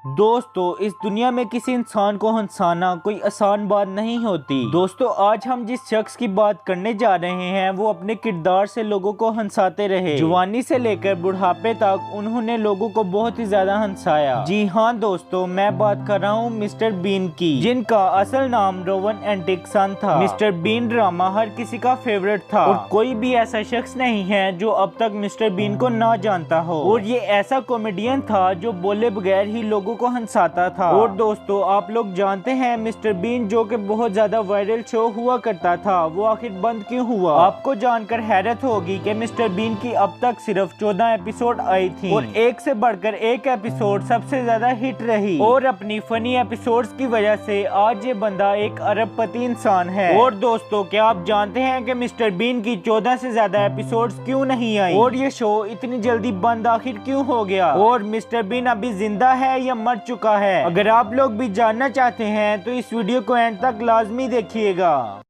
दोस्तों, इस दुनिया में किसी इंसान को हंसाना कोई आसान बात नहीं होती। दोस्तों, आज हम जिस शख्स की बात करने जा रहे हैं वो अपने किरदार से लोगों को हंसाते रहे। जवानी से लेकर बुढ़ापे तक उन्होंने लोगों को बहुत ही ज्यादा हंसाया। जी हाँ दोस्तों, मैं बात कर रहा हूँ मिस्टर बीन की, जिनका असल नाम रोवन एंटिकसन था। मिस्टर बीन ड्रामा हर किसी का फेवरेट था और कोई भी ऐसा शख्स नहीं है जो अब तक मिस्टर बीन को ना जानता हो। और ये ऐसा कॉमेडियन था जो बोले बगैर ही लोगों को हंसाता था। और दोस्तों, आप लोग जानते हैं मिस्टर बीन जो कि बहुत ज्यादा वायरल शो हुआ करता था, वो आखिर बंद क्यों हुआ? आपको जानकर हैरत होगी कि मिस्टर बीन की अब तक सिर्फ 14 एपिसोड आई थी और एक से बढ़कर एक एपिसोड सबसे ज्यादा हिट रही। और अपनी फनी एपिसोड्स की वजह से आज ये बंदा एक अरबपति इंसान है। और दोस्तों, क्या आप जानते हैं कि मिस्टर बीन की 14 से ज्यादा एपिसोड्स क्यों नहीं आई और ये शो इतनी जल्दी बंद आखिर क्यों हो गया? और मिस्टर बीन अभी जिंदा है या मर चुका है? अगर आप लोग भी जानना चाहते हैं तो इस वीडियो को एंड तक लाजमी देखिएगा।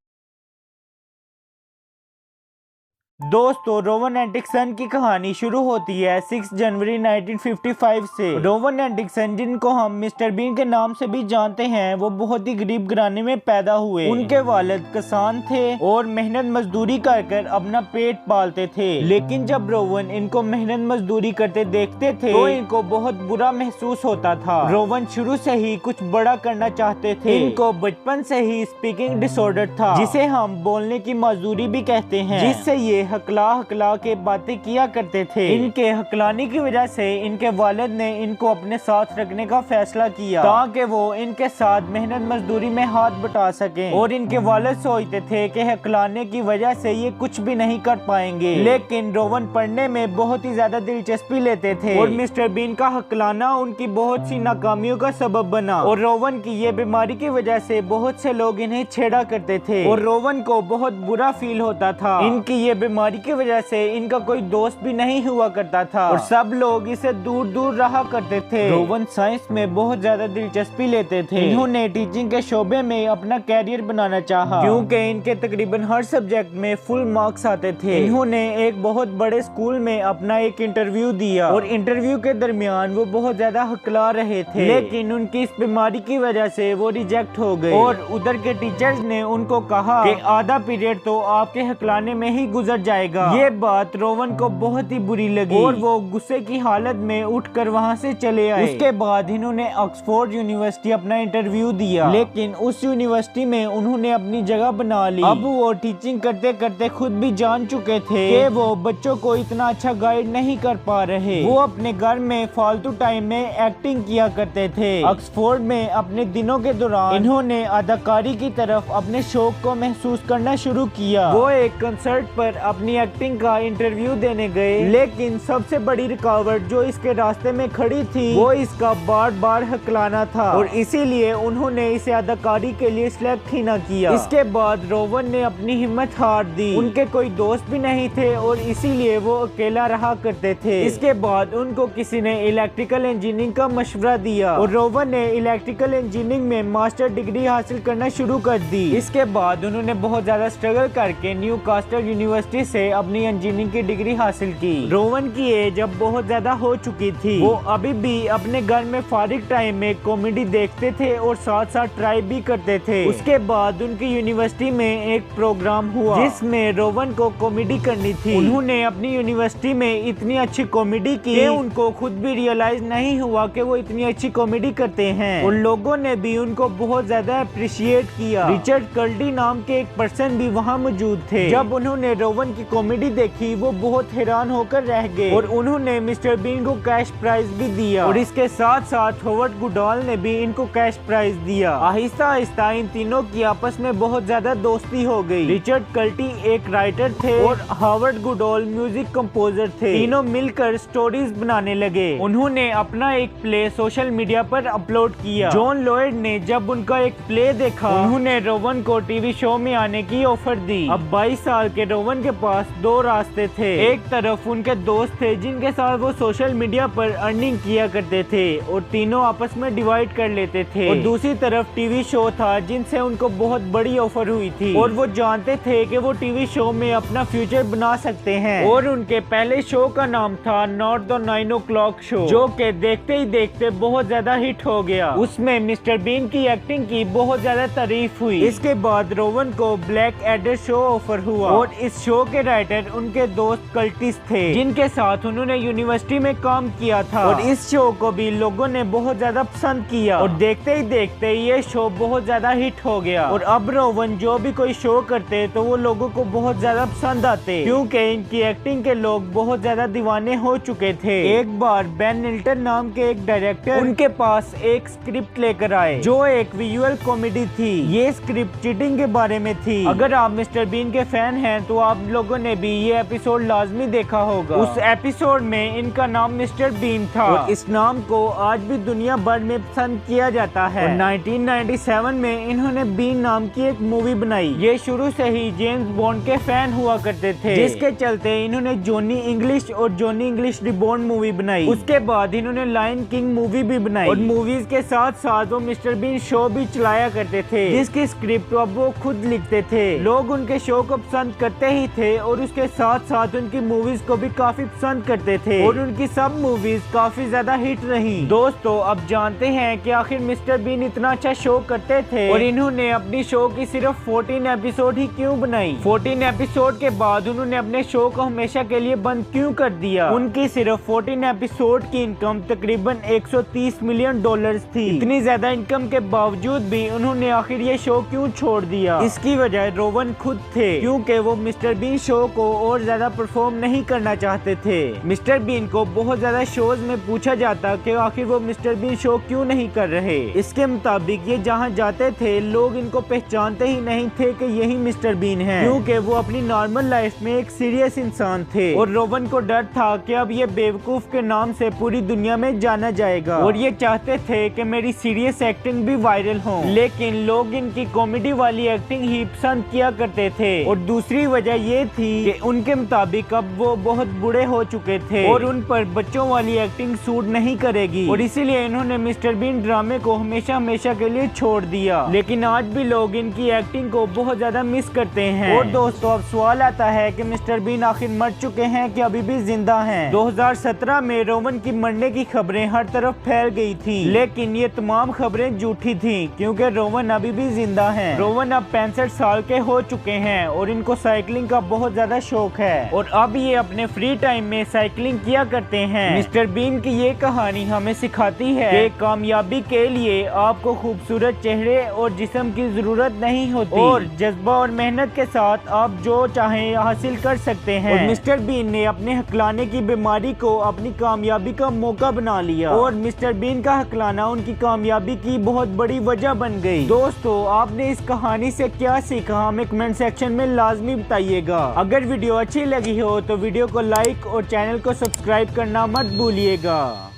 दोस्तों, रोवन एंटिकसन की कहानी शुरू होती है 6 जनवरी 1955 से। रोवन एंटिकसन, जिनको हम मिस्टर बीन के नाम से भी जानते हैं, वो बहुत ही गरीब घराने में पैदा हुए। उनके वालिद किसान थे और मेहनत मजदूरी कर अपना पेट पालते थे। लेकिन जब रोवन इनको मेहनत मजदूरी करते देखते थे तो इनको बहुत बुरा महसूस होता था। रोवन शुरू से ही कुछ बड़ा करना चाहते थे। इनको बचपन से ही स्पीकिंग डिसऑर्डर था, जिसे हम बोलने की माजूरी भी कहते हैं, जिससे ये हकला के बातें किया करते थे। इनके हकलाने की वजह से इनके वालिद ने इनको अपने साथ रखने का फैसला किया ताकि वो इनके साथ मेहनत मजदूरी में हाथ बटा सकें। और इनके वालिद सोचते थे कि हकलाने की वजह से ये कुछ भी नहीं कर पाएंगे। लेकिन रोवन पढ़ने में बहुत ही ज्यादा दिलचस्पी लेते थे और मिस्टर बीन का हकलाना उनकी बहुत सी नाकामियों का सबब बना। और रोवन की ये बीमारी की वजह से बहुत से लोग इन्हें छेड़ा करते थे और रोवन को बहुत बुरा फील होता था। इनकी ये बीमारी की वजह से इनका कोई दोस्त भी नहीं हुआ करता था और सब लोग इसे दूर दूर रहा करते थे। रोवन साइंस में बहुत ज्यादा दिलचस्पी लेते थे। इन्होंने टीचिंग के शोबे में अपना कैरियर बनाना चाहा क्योंकि इनके तकरीबन हर सब्जेक्ट में फुल मार्क्स आते थे। इन्होंने एक बहुत बड़े स्कूल में अपना एक इंटरव्यू दिया और इंटरव्यू के दरमियान वो बहुत ज्यादा हकला रहे थे, लेकिन उनकी इस बीमारी की वजह से वो रिजेक्ट हो गए। और उधर के टीचर्स ने उनको कहा कि आधा पीरियड तो आपके हकलाने में ही गुजर जाएगा। ये बात रोवन को बहुत ही बुरी लगी और वो गुस्से की हालत में उठकर वहां से चले आए। उसके बाद इन्होंने ऑक्सफोर्ड यूनिवर्सिटी अपना इंटरव्यू दिया, लेकिन उस यूनिवर्सिटी में उन्होंने अपनी जगह बना ली। अब वो टीचिंग करते करते खुद भी जान चुके थे कि वो बच्चों को इतना अच्छा गाइड नहीं कर पा रहे। वो अपने घर में फालतू टाइम में एक्टिंग किया करते थे। ऑक्सफोर्ड में अपने दिनों के दौरान इन्होंने अदाकारी की तरफ अपने शौक को महसूस करना शुरू किया। वो एक कंसर्ट पर अपनी एक्टिंग का इंटरव्यू देने गए, लेकिन सबसे बड़ी रुकावट जो इसके रास्ते में खड़ी थी वो इसका बार बार हकलाना था और इसीलिए उन्होंने इसे अदाकारी के लिए सिलेक्ट ही ना किया। इसके बाद रोवन ने अपनी हिम्मत हार दी। उनके कोई दोस्त भी नहीं थे और इसीलिए वो अकेला रहा करते थे। इसके बाद उनको किसी ने इलेक्ट्रिकल इंजीनियरिंग का मशवरा दिया और रोवन ने इलेक्ट्रिकल इंजीनियरिंग में मास्टर डिग्री हासिल करना शुरू कर दी। इसके बाद उन्होंने बहुत ज्यादा स्ट्रगल करके न्यू कास्टर यूनिवर्सिटी से अपनी इंजीनियरिंग की डिग्री हासिल की। रोवन की एज अब बहुत ज्यादा हो चुकी थी। वो अभी भी अपने घर में फारिग टाइम में कॉमेडी देखते थे और साथ साथ ट्राई भी करते थे। उसके बाद उनकी यूनिवर्सिटी में एक प्रोग्राम हुआ जिसमें रोवन को कॉमेडी करनी थी। उन्होंने अपनी यूनिवर्सिटी में इतनी अच्छी कॉमेडी की कि उनको खुद भी रियलाइज नहीं हुआ कि वो इतनी अच्छी कॉमेडी करते हैं और लोगों ने भी उनको बहुत ज्यादा अप्रिशिएट किया। रिचर्ड कर्ल्डी नाम के एक पर्सन भी वहाँ मौजूद थे। जब उन्होंने रोवन की कॉमेडी देखी वो बहुत हैरान होकर रह गए और उन्होंने मिस्टर बीन को कैश प्राइज भी दिया और इसके साथ साथ हॉवर्ड गुडॉल ने भी इनको कैश प्राइज दिया। आहिस्ता आहिस्ता इन तीनों की आपस में बहुत ज्यादा दोस्ती हो गई। रिचर्ड कर्ल्टी एक राइटर थे और हॉवर्ड गुडॉल म्यूजिक कंपोजर थे। तीनों मिलकर स्टोरीज बनाने लगे। उन्होंने अपना एक प्ले सोशल मीडिया पर अपलोड किया। जॉन लॉयड ने जब उनका एक प्ले देखा उन्होंने रोवन को टीवी शो में आने की ऑफर दी। अब 22 साल के रोवन के पास दो रास्ते थे। एक तरफ उनके दोस्त थे जिनके साथ वो सोशल मीडिया पर अर्निंग किया करते थे और तीनों आपस में डिवाइड कर लेते थे, और दूसरी तरफ टीवी शो था जिनसे उनको बहुत बड़ी ऑफर हुई थी और वो जानते थे कि वो टीवी शो में अपना फ्यूचर बना सकते हैं। और उनके पहले शो का नाम था नॉट द 9 o'clock शो, जो कि देखते ही देखते बहुत ज्यादा हिट हो गया। उसमें मिस्टर बीन की एक्टिंग की बहुत ज्यादा तारीफ हुई। इसके बाद रोवन को ब्लैक एडर शो ऑफर हुआ और इस शो के राइटर उनके दोस्त कर्टिस थे जिनके साथ उन्होंने यूनिवर्सिटी में काम किया था, और इस शो को भी लोगों ने बहुत ज्यादा पसंद किया और देखते ही देखते ये शो बहुत ज्यादा हिट हो गया। और अब रोवन जो भी कोई शो करते तो वो लोगों को बहुत ज्यादा पसंद आते, क्योंकि इनकी एक्टिंग के लोग बहुत ज्यादा दीवाने हो चुके थे। एक बार बेन निल्टन नाम के एक डायरेक्टर उनके पास एक स्क्रिप्ट लेकर आए जो एक विजुअल कॉमेडी थी। ये स्क्रिप्ट चीटिंग के बारे में थी। अगर आप मिस्टर बीन के फैन हैं तो आप लोगों ने भी ये एपिसोड लाजमी देखा होगा। उस एपिसोड में इनका नाम मिस्टर बीन था और इस नाम को आज भी दुनिया भर में पसंद किया जाता है। 1997 में इन्होंने बीन नाम की एक मूवी बनाई। ये शुरू से ही जेम्स बॉन्ड के फैन हुआ करते थे, जिसके चलते इन्होंने जॉनी इंग्लिश और जॉनी इंग्लिश रिबॉर्न मूवी बनाई। उसके बाद इन्होंने लायन किंग मूवी भी बनाई और मूवीज के साथ साथ वो मिस्टर बीन शो भी चलाया करते थे, जिसकी स्क्रिप्ट अब वो खुद लिखते थे। लोग उनके शो को पसंद करते ही थे और उसके साथ साथ उनकी मूवीज को भी काफी पसंद करते थे और उनकी सब मूवीज काफी ज्यादा हिट रही। दोस्तों, अब जानते हैं कि आखिर मिस्टर बीन इतना अच्छा शो करते थे और इन्होंने अपनी शो की सिर्फ 14 एपिसोड ही क्यों बनाई। 14 एपिसोड के बाद उन्होंने अपने शो को हमेशा के लिए बंद क्यों कर दिया। उनकी सिर्फ 14 एपिसोड की इनकम तकरीबन $130 मिलियन थी। इतनी ज्यादा इनकम के बावजूद भी उन्होंने आखिर ये शो क्यों छोड़ दिया। इसकी वजह रोवन खुद थे, क्योंकि वो मिस्टर बीन शो को और ज्यादा परफॉर्म नहीं करना चाहते थे। मिस्टर बीन को बहुत ज्यादा शोज में पूछा जाता कि आखिर वो मिस्टर बीन शो क्यों नहीं कर रहे। इसके मुताबिक ये जहाँ जाते थे लोग इनको पहचानते ही नहीं थे कि यही मिस्टर बीन है, क्योंकि वो अपनी नॉर्मल लाइफ में एक सीरियस इंसान थे और रोवन को डर था कि अब ये बेवकूफ के नाम से पूरी दुनिया में जाना जाएगा और ये चाहते थे कि मेरी सीरियस एक्टिंग भी वायरल हो। लेकिन लोग इनकी कॉमेडी वाली एक्टिंग ही पसंद किया करते थे और दूसरी वजह ये थी कि उनके मुताबिक अब वो बहुत बूढ़े हो चुके थे और उन पर बच्चों वाली एक्टिंग सूट नहीं करेगी, और इसीलिए इन्होंने मिस्टर बीन ड्रामे को हमेशा हमेशा के लिए छोड़ दिया। लेकिन आज भी लोग इनकी एक्टिंग को बहुत ज्यादा मिस करते हैं। और दोस्तों, अब सवाल आता है कि मिस्टर बीन आखिर मर चुके हैं कि अभी भी जिंदा हैं। 2017 में रोवन की मरने की खबरें हर तरफ फैल गई थी, लेकिन ये तमाम खबरें झूठी थी, क्योंकि रोवन अभी भी जिंदा हैं। रोवन अब 65 साल के हो चुके हैं और इनको साइकिलिंग का बहुत ज्यादा शौक है और अब ये अपने फ्री टाइम में साइकिलिंग किया करते हैं। मिस्टर बीन की ये कहानी हमें सिखाती है कि कामयाबी के लिए आपको खूबसूरत चेहरे और जिस्म की जरूरत नहीं होती और जज्बा और मेहनत के साथ आप जो चाहें हासिल कर सकते हैं। और मिस्टर बीन ने अपने हकलाने की बीमारी को अपनी कामयाबी का मौका बना लिया और मिस्टर बीन का हकलाना उनकी कामयाबी की बहुत बड़ी वजह बन गई। दोस्तों, आपने इस कहानी से क्या सीखा हमें कमेंट सेक्शन में लाजमी बताइएगा। अगर वीडियो अच्छी लगी हो तो वीडियो को लाइक और चैनल को सब्सक्राइब करना मत भूलिएगा।